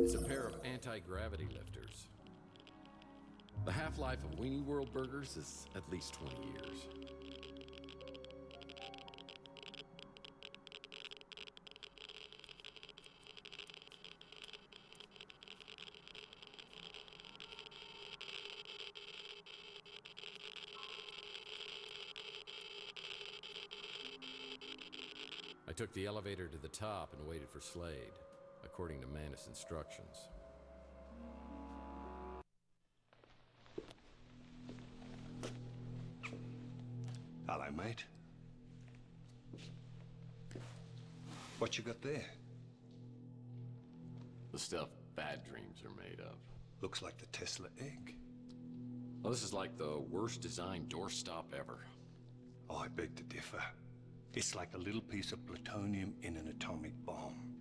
is a pair of anti-gravity lifters. The half-life of Weenie World burgers is at least 20 years. I took the elevator to the top and waited for Slade, according to Manus' instructions. Hello, mate. What you got there? The stuff bad dreams are made of. Looks like the Tesla egg. Well, this is like the worst designed doorstop ever. Oh, I beg to differ. It's like a little piece of plutonium in an atomic bomb.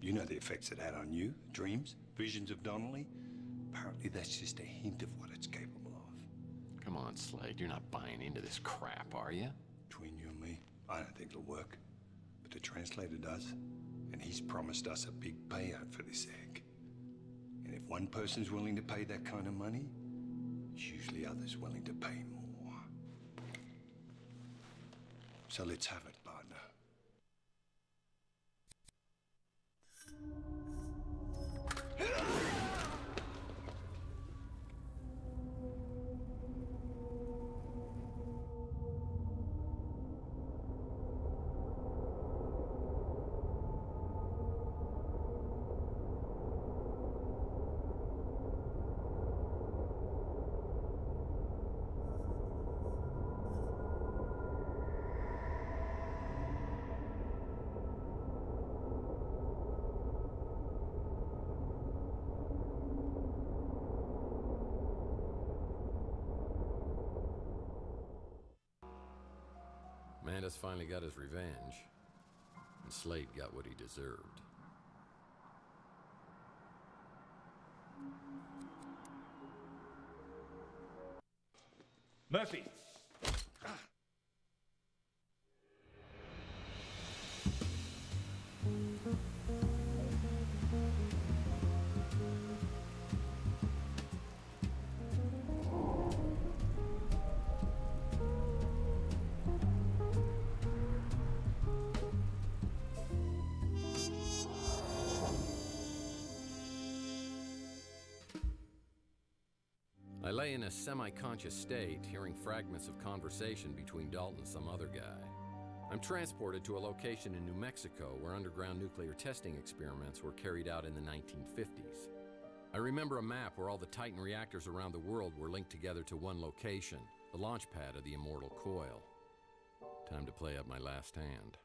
You know the effects it had on you, dreams, visions of Donnelly? Apparently that's just a hint of what it's capable of. Come on, Slade, you're not buying into this crap, are you? Between you and me, I don't think it'll work. But the translator does, and he's promised us a big payout for this egg. And if one person's willing to pay that kind of money, there's usually others willing to pay more. So let's have it, partner. Manus finally got his revenge, and Slade got what he deserved. Murphy! I lay in a semi-conscious state, hearing fragments of conversation between Dalton and some other guy. I'm transported to a location in New Mexico where underground nuclear testing experiments were carried out in the 1950s. I remember a map where all the Titan reactors around the world were linked together to one location, the launch pad of the Immortal Coil. Time to play up my last hand.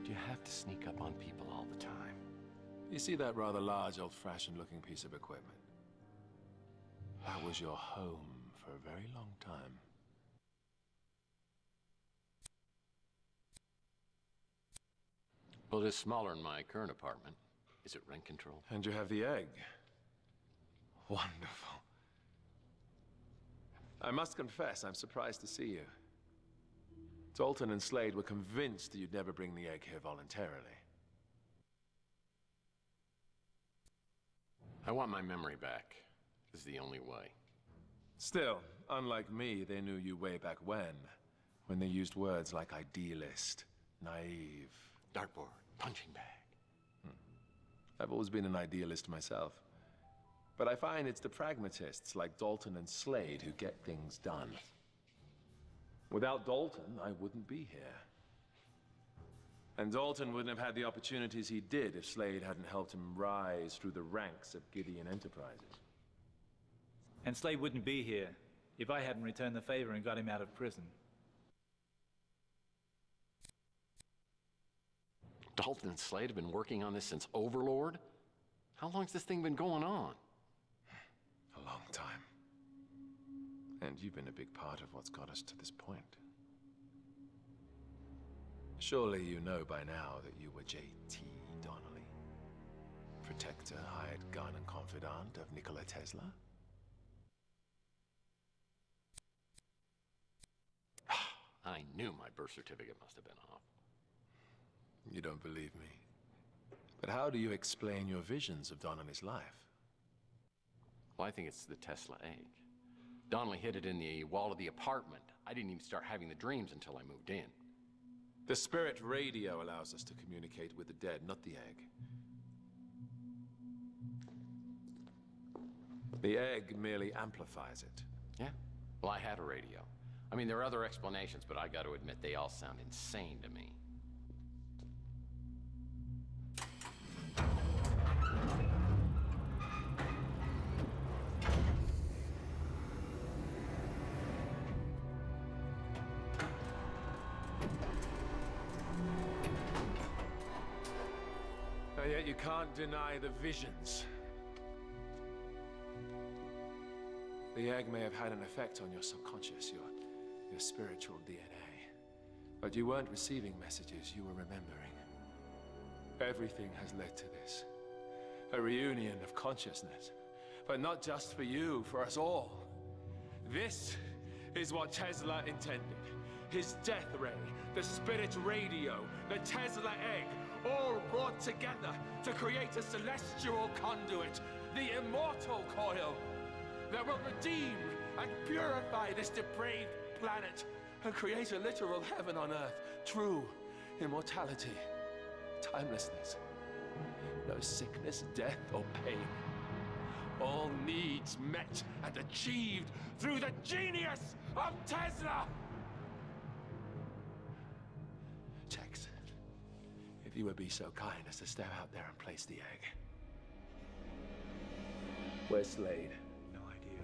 Do you have to sneak up on people all the time? You see that rather large, old-fashioned looking piece of equipment? That was your home for a very long time. Well, it is smaller than my current apartment. Is it rent control? And you have the egg. Wonderful. I must confess, I'm surprised to see you. Dalton and Slade were convinced that you'd never bring the egg here voluntarily. I want my memory back. This is the only way. Still, unlike me, they knew you way back when. when they used words like idealist, naive. Dartboard, punching bag. I've always been an idealist myself. But I find it's the pragmatists like Dalton and Slade who get things done. Without Dalton, I wouldn't be here. And Dalton wouldn't have had the opportunities he did if Slade hadn't helped him rise through the ranks of Gideon Enterprises. And Slade wouldn't be here if I hadn't returned the favor and got him out of prison. Dalton and Slade have been working on this since Overlord? How long's this thing been going on? A long time. And you've been a big part of what's got us to this point. Surely you know by now that you were J.T. Donnelly, protector, hired gun and confidant of Nikola Tesla? I knew my birth certificate must have been off. You don't believe me. But how do you explain your visions of Donnelly's life? Well, I think it's the Tesla egg. Donnelly hid it in the wall of the apartment. I didn't even start having the dreams until I moved in. The spirit radio allows us to communicate with the dead, not the egg. The egg merely amplifies it. Yeah? Well, I had a radio. I mean, there are other explanations, but I got to admit they all sound insane to me. And yet you can't deny the visions. The egg may have had an effect on your subconscious, your spiritual DNA. But you weren't receiving messages, you were remembering. Everything has led to this. A reunion of consciousness. But not just for you, for us all. This is what Tesla intended. His death ray, the spirit radio, the Tesla egg, all brought together to create a celestial conduit, the immortal coil, that will redeem and purify this depraved planet and create a literal heaven on earth, true immortality, timelessness, no sickness, death, or pain. All needs met and achieved through the genius of Tesla! Tex, if you would be so kind as to step out there and place the egg. Where's Slade? No idea.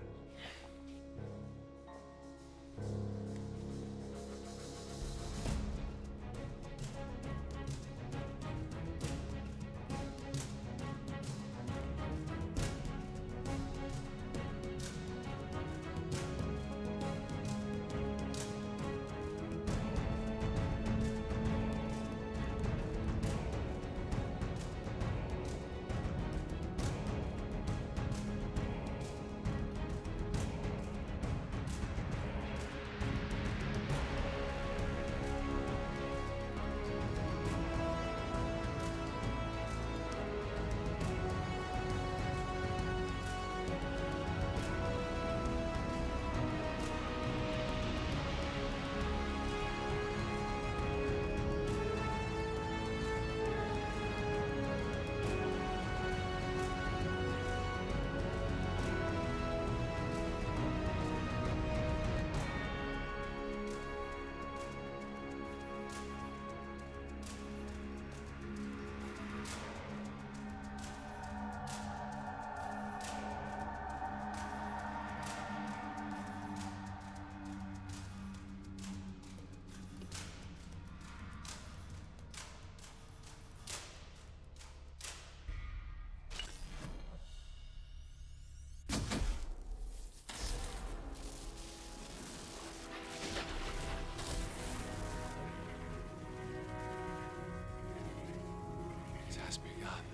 Has begun.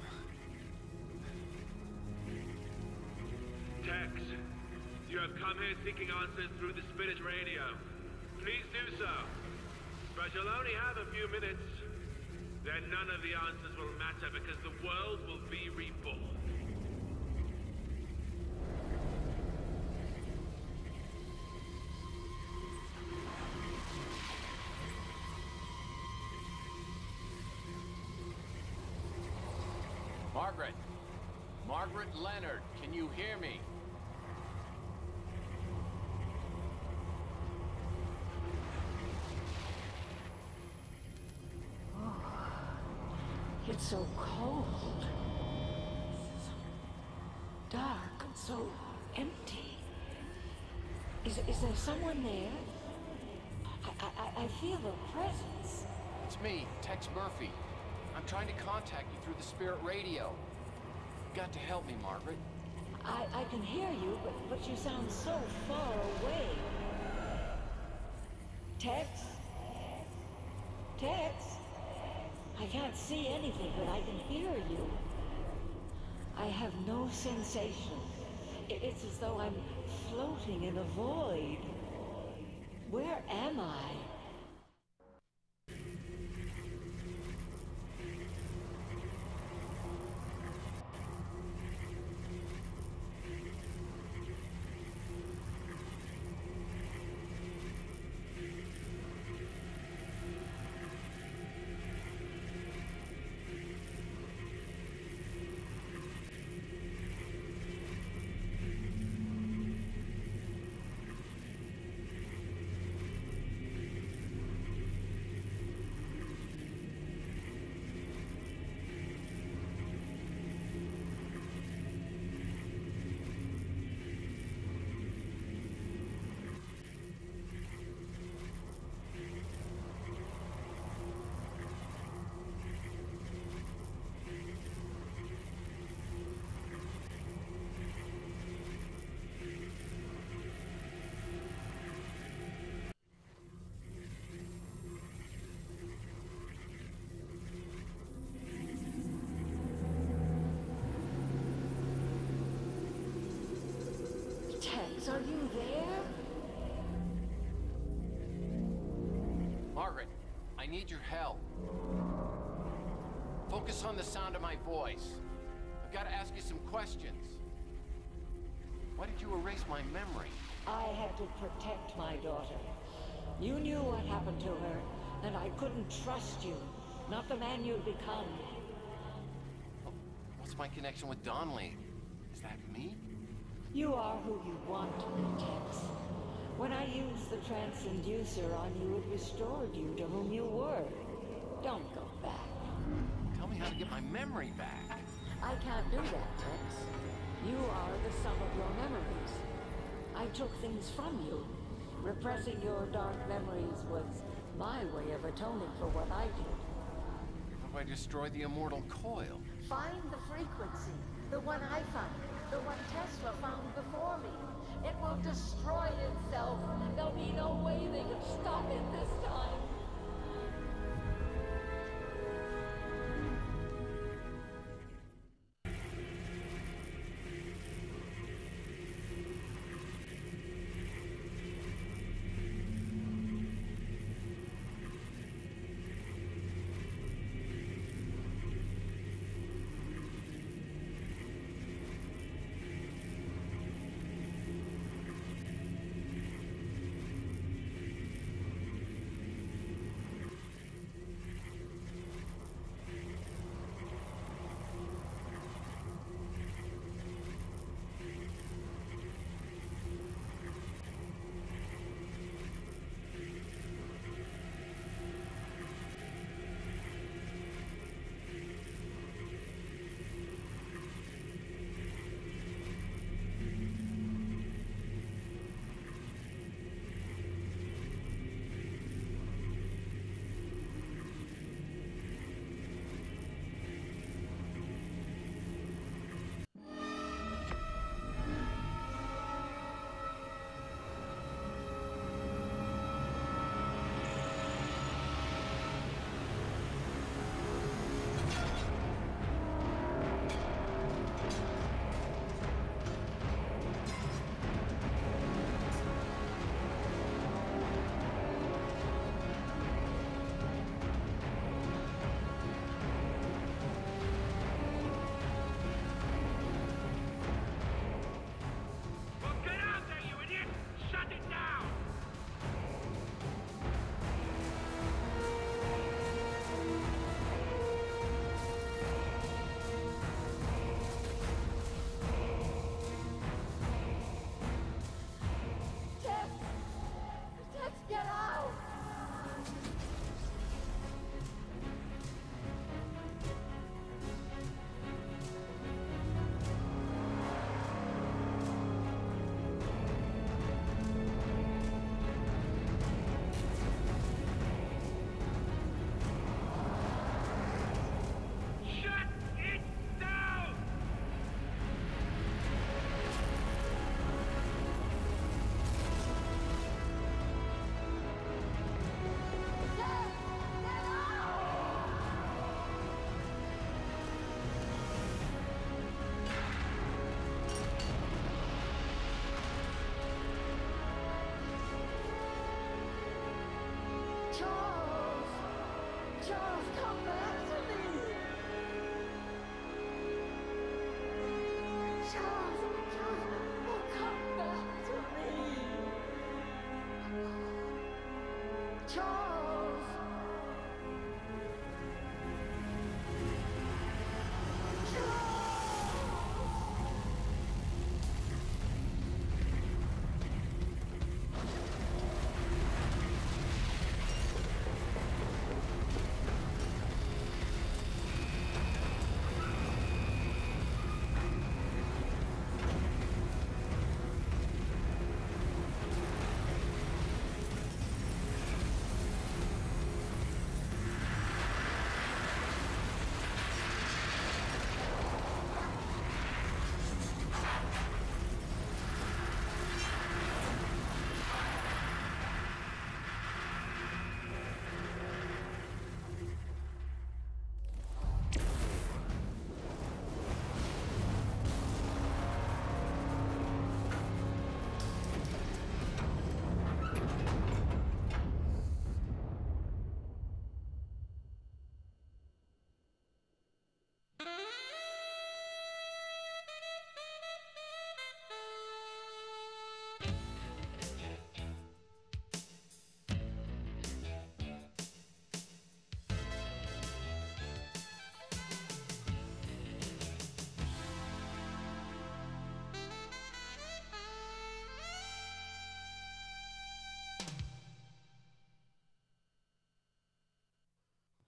Tex, you have come here seeking answers through the spirit radio. Please do so. But you'll only have a few minutes. Then none of the answers will matter because the world will be reborn. Margaret! Margaret Leonard, can you hear me? It's so cold. So dark and so empty. Is there someone there? I feel a presence. It's me, Tex Murphy. I'm trying to contact you through the spirit radio. You've got to help me, Margaret. I can hear you, but you sound so far away. Tex? Tex? I can't see anything, but I can hear you. I have no sensation. It's as though I'm floating in a void. Where am I? Tex, are you there? Margaret, I need your help. Focus on the sound of my voice. I've got to ask you some questions. Why did you erase my memory? I had to protect my daughter. You knew what happened to her, and I couldn't trust you. Not the man you've become. What's my connection with Donnelly? Is that me? You are who you want to be, Tex. When I used the transducer on you, it restored you to whom you were. Don't go back. Tell me how to get my memory back. I can't do that, Tex. You are the sum of your memories. I took things from you. Repressing your dark memories was my way of atoning for what I did. How do I destroy the immortal coil? Find the frequency. The one I found. The one Tesla found before me. It will destroy itself. There'll be no way they can stop it this time.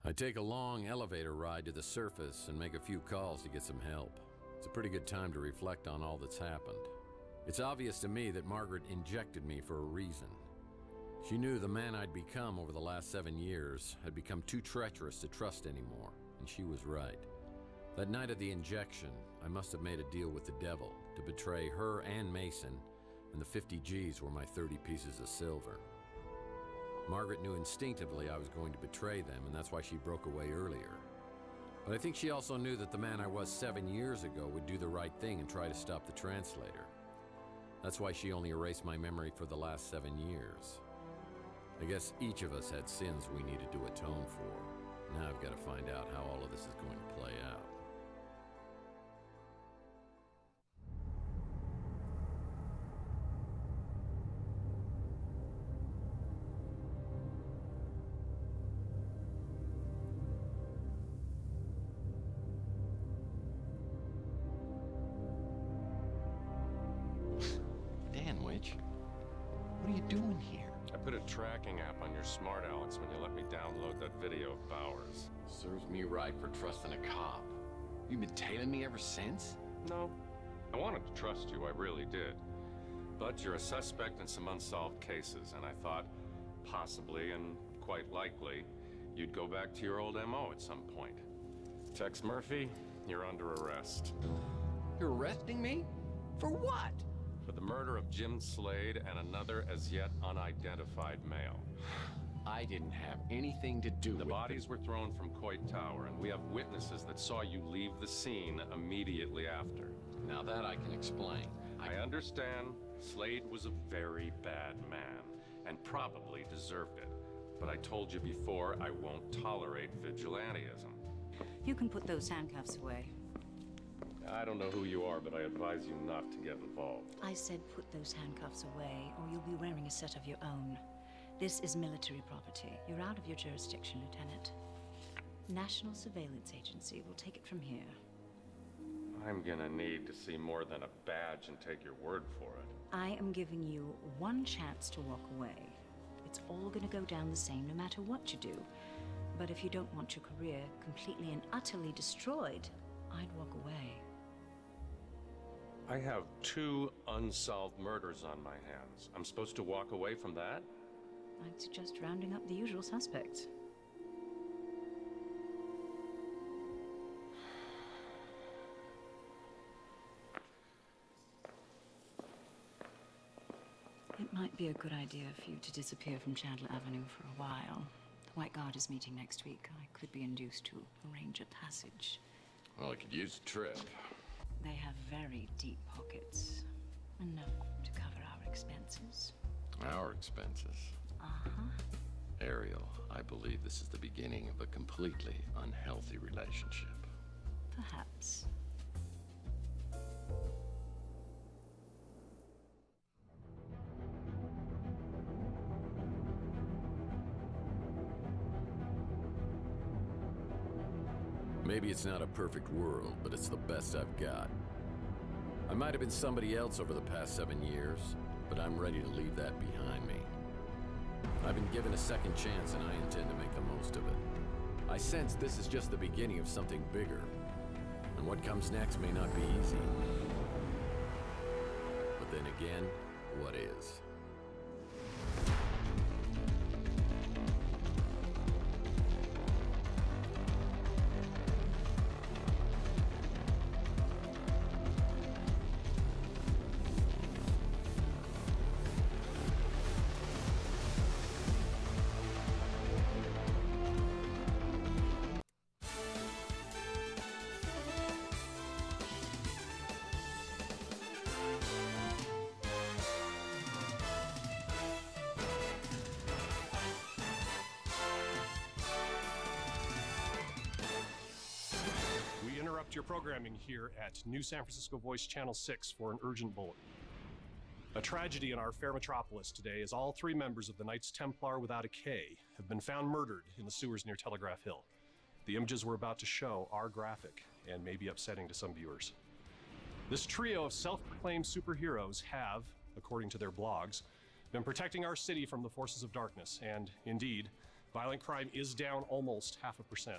I take a long elevator ride to the surface and make a few calls to get some help. It's a pretty good time to reflect on all that's happened. It's obvious to me that Margaret injected me for a reason. She knew the man I'd become over the last 7 years had become too treacherous to trust anymore, and she was right. That night of the injection, I must have made a deal with the devil to betray her and Mason, and the 50 G's were my 30 pieces of silver. Margaret knew instinctively I was going to betray them, and that's why she broke away earlier. But I think she also knew that the man I was 7 years ago would do the right thing and try to stop the translator. That's why she only erased my memory for the last 7 years. I guess each of us had sins we needed to atone for. Now I've got to find out how all of this is going to play out. Danwich, what are you doing here? I put a tracking app on your smart Alex when you let me download that video of Bowers. Serves me right for trusting a cop. You've been tailing me ever since? No. I wanted to trust you, I really did. But you're a suspect in some unsolved cases, and I thought, possibly and quite likely, you'd go back to your old MO at some point. Tex Murphy, you're under arrest. You're arresting me? For what? For the murder of Jim Slade and another as yet unidentified male. I didn't have anything to do with The bodies were thrown from Coit Tower, and we have witnesses that saw you leave the scene immediately after. Now that I can explain. I understand Slade was a very bad man, and probably deserved it. But I told you before, I won't tolerate vigilantism. You can put those handcuffs away. I don't know who you are, but I advise you not to get involved. I said put those handcuffs away, or you'll be wearing a set of your own. This is military property. You're out of your jurisdiction, Lieutenant. National Surveillance Agency will take it from here. I'm gonna need to see more than a badge and take your word for it. I am giving you one chance to walk away. It's all gonna go down the same no matter what you do. But if you don't want your career completely and utterly destroyed, I'd walk away. I have 2 unsolved murders on my hands. I'm supposed to walk away from that? I'd suggest rounding up the usual suspects. It might be a good idea for you to disappear from Chandler Avenue for a while. The White Guard is meeting next week. I could be induced to arrange a passage. Well, I could use a trip. They have very deep pockets. Enough to cover our expenses. Our expenses? Uh-huh. Ariel, I believe this is the beginning of a completely unhealthy relationship. Perhaps. Maybe it's not a perfect world, but it's the best I've got. I might have been somebody else over the past 7 years, but I'm ready to leave that behind me. I've been given a second chance, and I intend to make the most of it. I sense this is just the beginning of something bigger, and what comes next may not be easy. But then again, what is? Your programming here at New San Francisco Voice Channel 6 for an urgent bulletin. A tragedy in our fair metropolis today as all 3 members of the Knights Templar without a K have been found murdered in the sewers near Telegraph Hill. The images we're about to show are graphic and may be upsetting to some viewers. This trio of self-proclaimed superheroes have, according to their blogs, been protecting our city from the forces of darkness, and indeed, Violent crime is down almost 0.5%,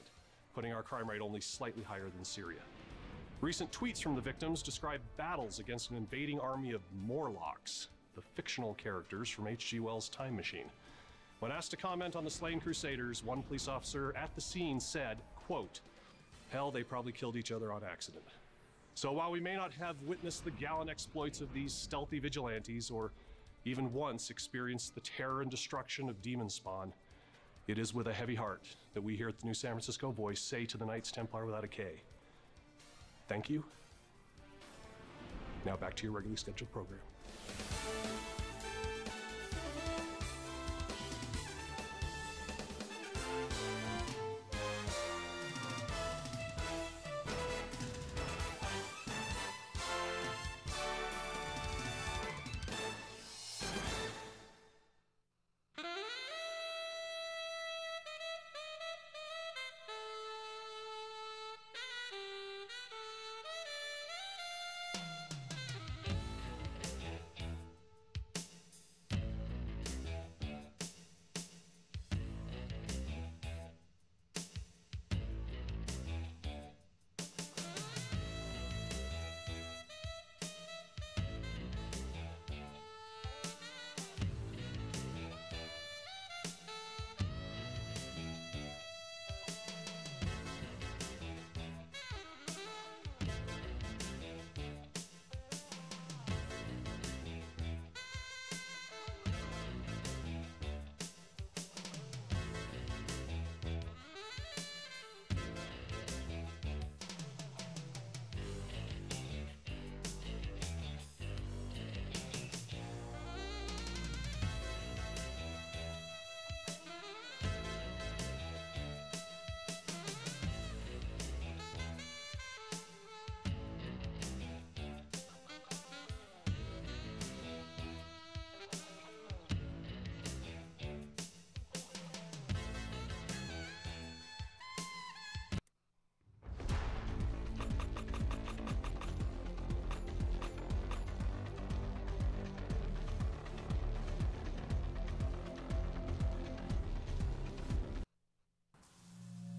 putting our crime rate only slightly higher than Syria. Recent tweets from the victims describe battles against an invading army of Morlocks, the fictional characters from H.G. Wells' Time Machine. When asked to comment on the slain Crusaders, one police officer at the scene said, quote, "Hell, they probably killed each other on accident." So while we may not have witnessed the gallant exploits of these stealthy vigilantes, or even once experienced the terror and destruction of Demon Spawn, it is with a heavy heart that we here at the New San Francisco Voice say to the Knights Templar without a K, thank you. Now back to your regularly scheduled program.